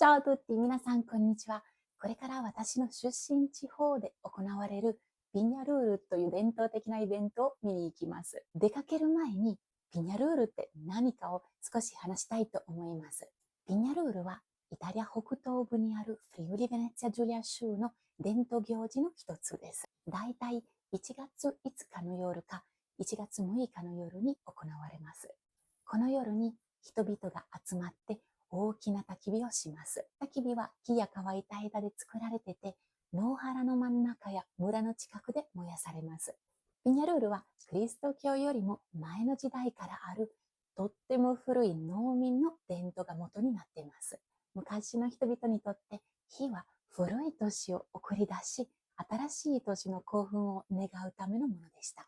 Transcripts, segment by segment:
Ciao a tutti, 皆さんこんにちは。これから私の出身地方で行われるピニャルールという伝統的なイベントを見に行きます。出かける前にピニャルールって何かを少し話したいと思います。ピニャルールはイタリア北東部にあるフリウリベネツィア・ジュリア州の伝統行事の一つです。だいたい1月5日の夜か1月6日の夜に行われます。この夜に人々が集まって大きな焚き火をします。焚き火は木や乾いた枝で作られてて、野原の真ん中や村の近くで燃やされます。ピニャルールはキリスト教よりも前の時代からあるとっても古い農民の伝統が元になっています。昔の人々にとって火は古い年を送り出し、新しい年の興奮を願うためのものでした。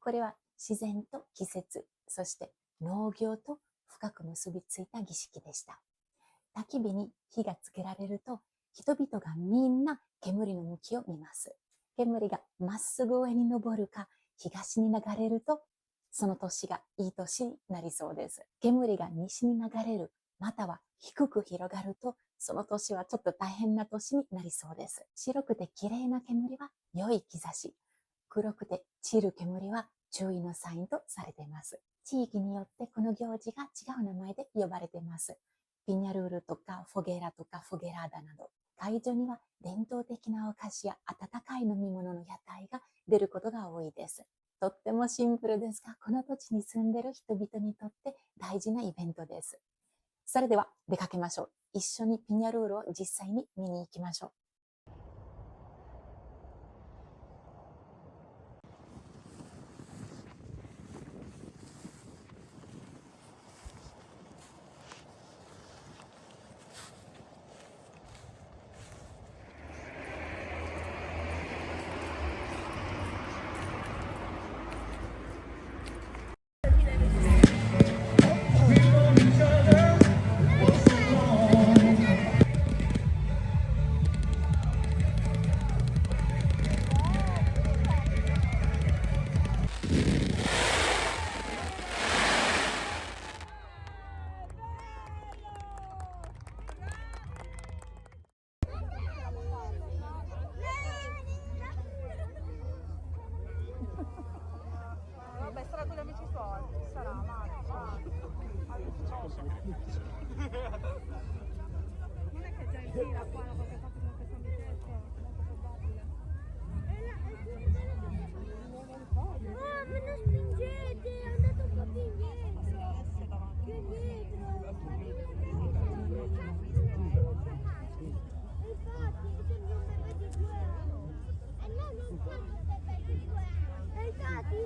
これは自然と季節、そして農業と深く結びついた儀式でした。焚き火に火がつけられると、人々がみんな煙の向きを見ます。煙がまっすぐ上に昇るか、東に流れると、その年がいい年になりそうです。煙が西に流れる、または低く広がると、その年はちょっと大変な年になりそうです。白くて綺麗な煙は良い兆し。黒くて散る煙は注意のサインとされています。地域によってこの行事が違う名前で呼ばれています。ピニャルールとかフォゲラとかフォゲラーダなど、会場には伝統的なお菓子や温かい飲み物の屋台が出ることが多いです。とってもシンプルですが、この土地に住んでいる人々にとって大事なイベントです。それでは出かけましょう。一緒にピニャルールを実際に見に行きましょう。Vabbè, sarà con gli amici suoi, sarà, ma non è che già in fila qua la cosa fatta con questo amichetto, molto probabile. Oh, me lo spingete, andate un po' più indietro. Più indietro. Infatti, se non mi vedi 2 anni. No, non siamo per 2 anni. Infatti,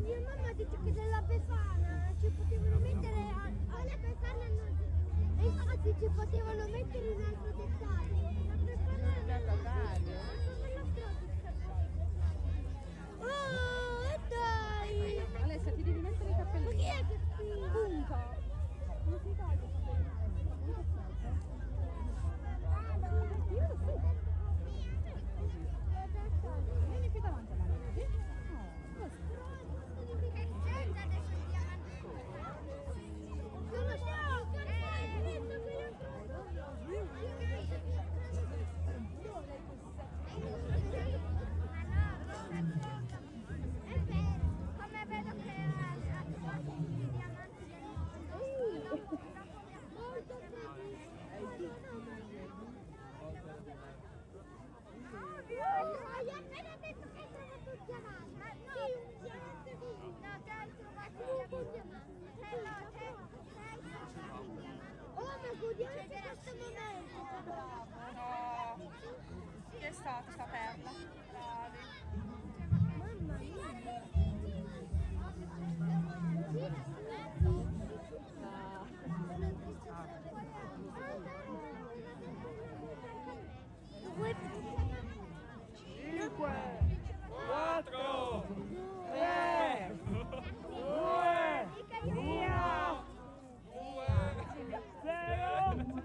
mia mamma ha detto che della Befana ci potevano mettere alla Befana non. Infatti ci potevano mettere un altro dettaglio. La Befana oh, dai! Alessia, ti devi mettere i cappellini. Ma chi è che spinge? Punta! Non si taglia i cappellini. In che senso? Io lo so. Vieni qui davanti a me, vedi? No, così. Non lo so, è vero, come vedo che ha i diamanti molto hai appena detto che hai trovato un diamante. Sì, un diamante così. No, te hai trovato un diamante. Oh, ma godiamoci questo momento. No. Chi è stata sta perla? Bravi. Mamma mia. Vuoi 5, 4, 3, 2, 1, 0.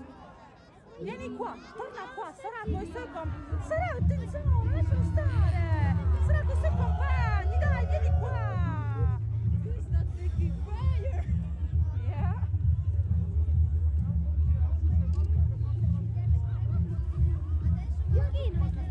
Vieni qua, torna qua, sarà con i suoi compagni. Sarà, attenzione, lascia stare. Sarà con i suoi compagni, dai, vieni qua. He's not taking fire. Yeah. pochino.